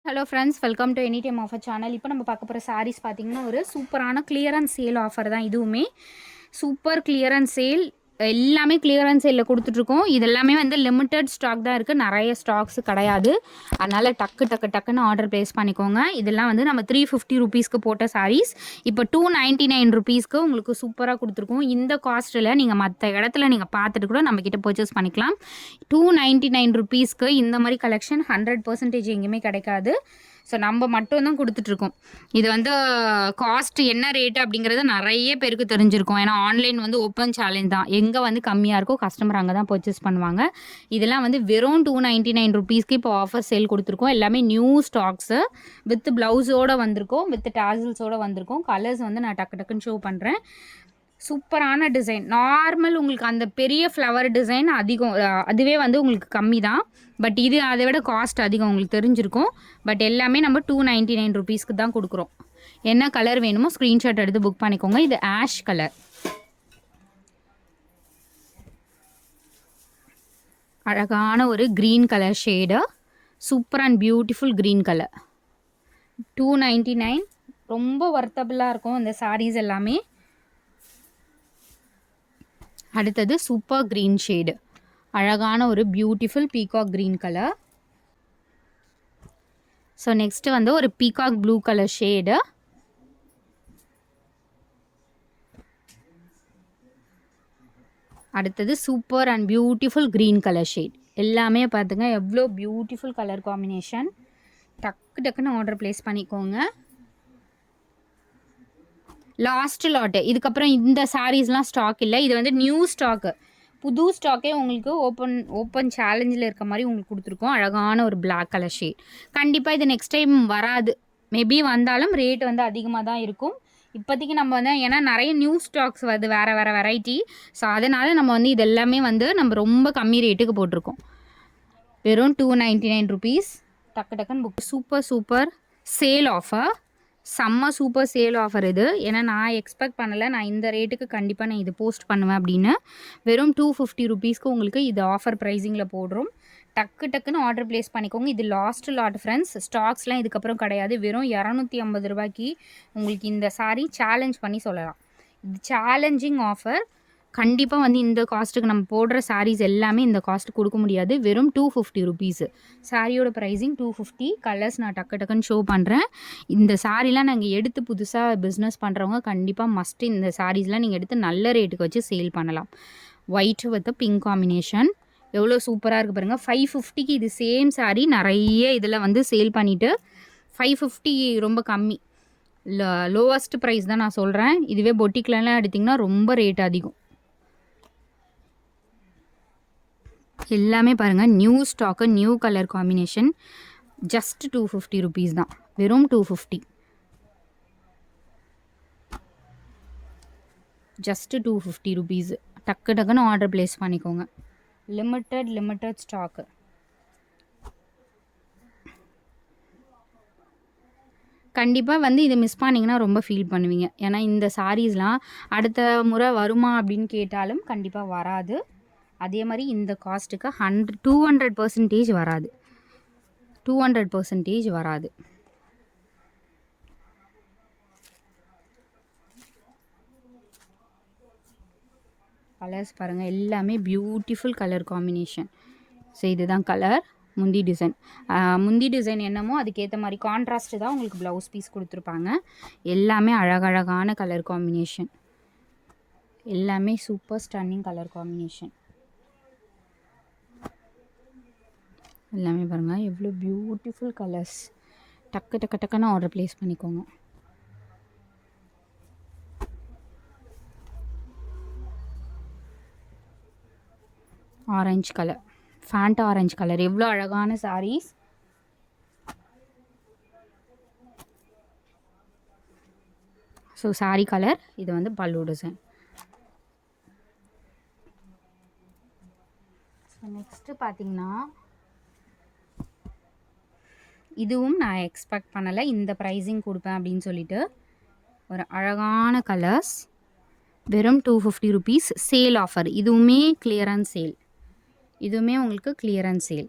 Hello friends, welcome to any time offer channel. இப்போ நம்ம பார்க்க போகிற சாரீஸ் பார்த்தீங்கன்னா ஒரு சூப்பரான கிளியரன்ஸ் சேல் ஆஃபர் தான். இதுவுமே சூப்பர் கிளியரன்ஸ் சேல், எல்லாமே கிளியரன்ஸ் சேலில் கொடுத்துட்ருக்கோம். இது எல்லாமே வந்து லிமிட்டட் ஸ்டாக் தான் இருக்குது, நிறைய ஸ்டாக்ஸ் கிடையாது. அதனால் டக்குன்னு ஆர்டர் ப்ளேஸ் பண்ணிக்கோங்க. இதெல்லாம் வந்து நம்ம 350 ருபீஸ்க்கு போட்ட சாரீஸ் இப்போ 299 ருபீஸ்க்கு உங்களுக்கு சூப்பராக கொடுத்துருக்கோம். இந்த காஸ்ட்டில் நீங்கள் மற்ற இடத்துல நீங்கள் பார்த்துட்டு கூட நம்மக்கிட்ட பர்ச்சேஸ் பண்ணிக்கலாம். 299 ருபீஸ்க்கு இந்த மாதிரி கலெக்ஷன் 100% எங்கேயுமே கிடைக்காது. ஸோ நம்ம மட்டும் தான் கொடுத்துட்ருக்கோம். இது வந்து காஸ்ட் என்ன ரேட்டு அப்படிங்கிறது நிறைய பேருக்கு தெரிஞ்சிருக்கும். ஏன்னா ஆன்லைன் வந்து ஓப்பன் சேலஞ்ச் தான். எங்கே வந்து கம்மியாக இருக்கோ கஸ்டமர் அங்கே தான் பர்ச்சேஸ் பண்ணுவாங்க. இதெல்லாம் வந்து வெறும் 299 ருபீஸ்க்கு இப்போ ஆஃபர் சேல் கொடுத்துருக்கோம். எல்லாமே நியூ ஸ்டாக்ஸு வித் ப்ளவுஸோடு வந்திருக்கோம், வித் டாசில்ஸோடு வந்திருக்கோம். கலர்ஸ் வந்து நான் டக்குன்னு ஷோ பண்ணுறேன். சூப்பரான டிசைன். நார்மல் உங்களுக்கு அந்த பெரிய ஃப்ளவர் டிசைன் அதிகம், அதுவே வந்து உங்களுக்கு கம்மி தான். பட் இது அதை விட காஸ்ட் அதிகம், உங்களுக்கு தெரிஞ்சிருக்கும். பட் எல்லாமே நம்ம 299 ருபீஸ்க்கு தான் கொடுக்குறோம். என்ன கலர் வேணுமோ ஸ்க்ரீன்ஷாட் எடுத்து புக் பண்ணிக்கோங்க. இது ஆஷ் கலர், அழகான ஒரு green colour shade, super and beautiful green colour. 299 ரொம்ப வர்த்தபிளாக இருக்கும் இந்த சாரீஸ் எல்லாமே. அடுத்தது சூப்பர் க்ரீன் ஷேடு, அழகான ஒரு beautiful peacock green colour. So next வந்து ஒரு பீகாக் ப்ளூ கலர் ஷேடு. அடுத்தது super and beautiful green colour shade. எல்லாமே பார்த்துங்க எவ்வளோ பியூட்டிஃபுல் கலர் காம்பினேஷன். டக்குன்னு ஆர்டர் ப்ளேஸ் பண்ணிக்கோங்க. லாஸ்ட் லாட்டு, இதுக்கப்புறம் இந்த சாரீஸ்லாம் ஸ்டாக் இல்லை. இது வந்து நியூ ஸ்டாக்கு, புது ஸ்டாக்கே உங்களுக்கு ஓப்பன் சேலஞ்சில் இருக்க மாதிரி உங்களுக்கு கொடுத்துருக்கோம். அழகான ஒரு பிளாக் கலர் ஷேட். கண்டிப்பாக இது நெக்ஸ்ட் டைம் வராது, மேபி வந்தாலும் ரேட் வந்து அதிகமாக தான் இருக்கும். இப்போதைக்கு நம்ம வந்து ஏன்னா நிறைய நியூ ஸ்டாக்ஸ் வருது, வேறு வெரைட்டி. ஸோ அதனால் நம்ம வந்து இது எல்லாமே வந்து நம்ம ரொம்ப கம்மி ரேட்டுக்கு போட்டிருக்கோம். வெறும் 299 ருபீஸ். டக்குன்னு புக். சூப்பர் சேல் ஆஃபர், செம்ம சூப்பர் சேல் ஆஃபர் இது. ஏன்னா நான் எக்ஸ்பெக்ட் பண்ணலை நான் இந்த ரேட்டுக்கு கண்டிப்பாக நான் இது போஸ்ட் பண்ணுவேன் அப்படின்னு. வெறும் 250 ருபீஸ்க்கு உங்களுக்கு இது ஆஃபர் ப்ரைஸிங்கில் போடுறோம். டக்குன்னு ஆர்டர் ப்ளேஸ் பண்ணிக்கோங்க. இது லாஸ்ட் லாட் ஃப்ரெண்ட்ஸ், ஸ்டாக்ஸ்லாம் இதுக்கப்புறம் கிடையாது. வெறும் 250 ரூபாய்க்கு உங்களுக்கு இந்த சாரீ சேலஞ்ச் பண்ணி சொல்லலாம். இது சேலஞ்சிங் ஆஃபர். கண்டிப்பாக வந்து இந்த காஸ்ட்டுக்கு நம்ம போடுற சாரீஸ் எல்லாமே இந்த காஸ்ட்டு கொடுக்க முடியாது. வெறும் 250 ருபீஸு. சாரியோட ப்ரைஸிங் 250. கலர்ஸ் நான் டக்குன்னு ஷோ பண்ணுறேன். இந்த சாரீலாம் நாங்கள் எடுத்து புதுசாக பிஸ்னஸ் பண்ணுறவங்க கண்டிப்பாக மஸ்ட்டு இந்த சாரீஸ்லாம் நீங்கள் எடுத்து நல்ல ரேட்டுக்கு வச்சு சேல் பண்ணலாம். ஒயிட் வித் பிங்க் காம்பினேஷன் எவ்வளோ சூப்பராக இருக்குது பாருங்கள். 550க்கு இது சேம் சாரீ நிறைய இதில் வந்து சேல் பண்ணிவிட்டு 550 ரொம்ப கம்மி, லோவஸ்ட் ப்ரைஸ் தான் நான் சொல்கிறேன். இதுவே பொட்டிக்லாம் எடுத்திங்கன்னா ரொம்ப ரேட் அதிகம். எல்லாமே பாருங்கள் new stock, new colour combination. Just 250 rupees தான், வெறும் 250. Just 250 rupees. டக்குன்னு ஆர்டர் ப்ளேஸ் பண்ணிக்கோங்க. Limited stock. கண்டிப்பாக வந்து இதை மிஸ் பண்ணிங்கன்னா ரொம்ப ஃபீல் பண்ணுவீங்க. ஏன்னா இந்த சாரீஸ்லாம் அடுத்த முறை வருமா அப்படின்னு கேட்டாலும் கண்டிப்பாக வராது. அதே மாதிரி இந்த காஸ்ட்டுக்கு 200% வராது, 200% வராது. கலர்ஸ் பாருங்கள், எல்லாமே பியூட்டிஃபுல் கலர் காம்பினேஷன். ஸோ இதுதான் கலர். முந்தி டிசைன் என்னமோ அதுக்கேற்ற மாதிரி கான்ட்ராஸ்ட்டு தான் உங்களுக்கு ப்ளவுஸ் பீஸ் கொடுத்துருப்பாங்க. எல்லாமே அழகழகான கலர் காம்பினேஷன், எல்லாமே சூப்பர் ஸ்டன்னிங் கலர் காம்பினேஷன். எல்லாமே பாருங்கள் எவ்வளோ பியூட்டிஃபுல் கலர்ஸ். டக்குன்னு ஆர்டர் ப்ளேஸ் பண்ணிக்கோங்க. Orange colour, pant orange colour, எவ்வளோ அழகான சாரீஸ். ஸோ சாரீ கலர், இது வந்து பல்லு டிசைன். ஸோ நெக்ஸ்ட்டு பார்த்தீங்கன்னா இதுவும் நான் எக்ஸ்பெக்ட் பண்ணலை இந்த ப்ரைஸிங் கொடுப்பேன் அப்படின்னு சொல்லிட்டு. ஒரு அழகான கலர்ஸ், வெறும் 250 ருபீஸ். சேல் ஆஃபர், இதுவுமே கிளியரன்ஸ் சேல். இதுவுமே உங்களுக்கு கிளியரன்ஸ் சேல்.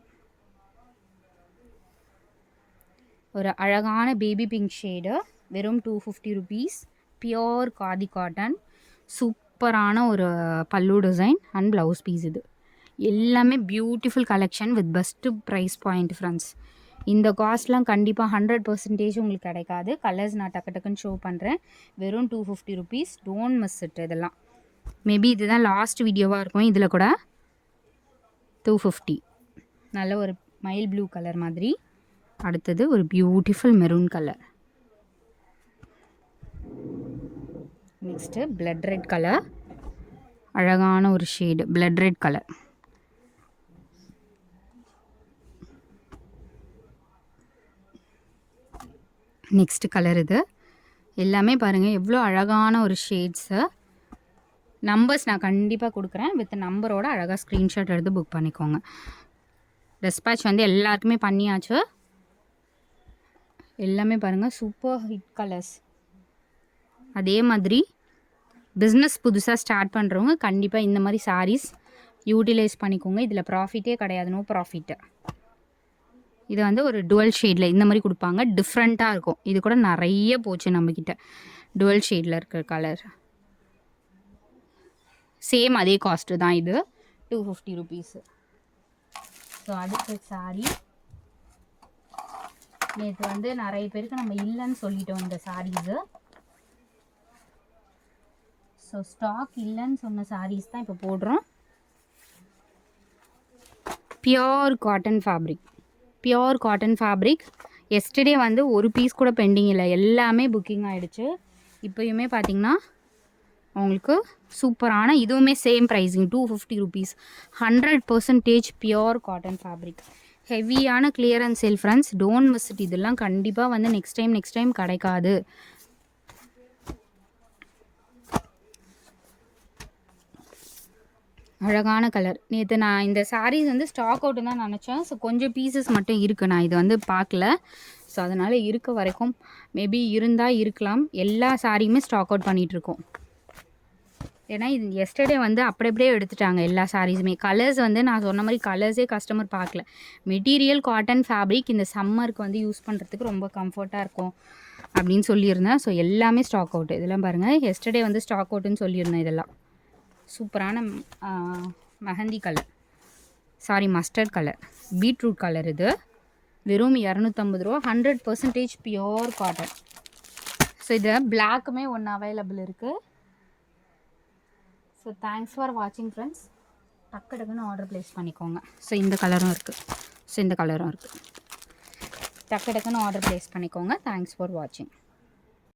ஒரு அழகான பேபி பிங்க் ஷேடு, வெறும் 250 ருபீஸ். பியோர் காதி காட்டன், சூப்பரான ஒரு பல்லு டிசைன் அண்ட் ப்ளவுஸ் பீஸ். இது எல்லாமே beautiful collection with best price point friends. இந்த காஸ்ட்லாம் கண்டிப்பாக 100% உங்களுக்கு கிடைக்காது. கலர்ஸ் நான் டக்கு டக்குன்னு ஷோ பண்ணுறேன். வெறும் 250 ருபீஸ். Don't miss it. இதெல்லாம் மேபி இதுதான் லாஸ்ட் வீடியோவாக இருக்கும். இதில் கூட 250. நல்ல ஒரு மைல் ப்ளூ கலர் மாதிரி. அடுத்தது ஒரு beautiful maroon colour. Next blood red colour, அழகான ஒரு shade blood red colour. Next colour. இது எல்லாமே பாருங்கள் எவ்வளோ அழகான ஒரு ஷேட்ஸு. நம்பர்ஸ் நான் கண்டிப்பாக கொடுக்குறேன். வித் நம்பரோட அழகாக ஸ்க்ரீன்ஷாட் எடுத்து புக் பண்ணிக்கோங்க. டிஸ்பேட்ச் வந்து எல்லாருக்குமே பண்ணியாச்சு. எல்லாமே பாருங்கள் சூப்பர் ஹிட் கலர்ஸ். அதே மாதிரி பிஸ்னஸ் புதுசாக ஸ்டார்ட் பண்ணுறவங்க கண்டிப்பாக இந்த மாதிரி சாரீஸ் யூட்டிலைஸ் பண்ணிக்கோங்க. இதில் ப்ராஃபிட்டே கிடையாது, நோ ப்ராஃபிட்டு. இது வந்து ஒரு டுவல் ஷேடில் இந்த மாதிரி கொடுப்பாங்க. டிஃப்ரெண்ட்டாக இருக்கும். இது கூட நிறைய போச்சு நம்மக்கிட்ட டுவல் ஷேடில் இருக்கிற கலர். சேம் அதே காஸ்ட்டு தான். இது 250 ருபீஸு. ஸோ அடுத்த சாரீ நேற்று வந்து நிறைய பேருக்கு நம்ம இல்லைன்னு சொல்லிட்டோம் இந்த சாரீஸு. ஸோ ஸ்டாக் இல்லைன்னு சொன்ன சாரீஸ் தான் இப்போ போடுறோம். Pure cotton fabric. Pure cotton fabric. Yesterday வந்து ஒரு பீஸ் கூட பெண்டிங் இல்லை, எல்லாமே புக்கிங் ஆகிடுச்சு. இப்போயுமே பார்த்திங்கன்னா உங்களுக்கு சூப்பரான இதுவுமே same pricing 250 rupees. 100% pure cotton fabric. ஹெவியான clearance sale friends. Don't miss it. இதெல்லாம் கண்டிப்பாக வந்து நெக்ஸ்ட் டைம் கிடைக்காது. அழகான கலர். நேற்று நான் இந்த சாரீஸ் வந்து ஸ்டாக் அவுட்டுன்னு தான் நினச்சேன். ஸோ கொஞ்சம் பீசஸ் மட்டும் இருக்குது, நான் இது வந்து பார்க்கல. ஸோ அதனால் இருக்க வரைக்கும் மேபி இருந்தால் இருக்கலாம். எல்லா சாரியுமே ஸ்டாக் அவுட் பண்ணிகிட்ருக்கோம். ஏன்னா இது எஸ்டர்டே வந்து அப்படியே எடுத்துட்டாங்க எல்லா சாரீஸுமே. கலர்ஸ் வந்து நான் சொன்ன மாதிரி கலர்ஸே கஸ்டமர் பார்க்கல. மெட்டீரியல் காட்டன் ஃபேப்ரிக் இந்த சம்மருக்கு வந்து யூஸ் பண்ணுறதுக்கு ரொம்ப கம்ஃபர்ட்டாக இருக்கும் அப்படின்னு சொல்லியிருந்தேன். ஸோ எல்லாமே ஸ்டாக் அவுட். இதெல்லாம் பாருங்கள், எஸ்டர்டே வந்து ஸ்டாக் அவுட்டுன்னு சொல்லியிருந்தேன். இதெல்லாம் சூப்பரான mehndi colour, sorry mustard colour, beetroot colour. இது வெறும் 250 ரூபா. 100% பியோர் காட்டன். ஸோ இது பிளாக்குமே ஒன்று அவைலபிள் இருக்குது. ஸோ தேங்க்ஸ் ஃபார் வாட்சிங் ஃப்ரெண்ட்ஸ். டக்குன்னு ஆர்டர் ப்ளேஸ் பண்ணிக்கோங்க. ஸோ இந்த கலரும் இருக்குது, ஸோ இந்த கலரும் இருக்குது. டக்குன்னு ஆர்டர் ப்ளேஸ் பண்ணிக்கோங்க. தேங்க்ஸ் ஃபார் வாட்சிங்.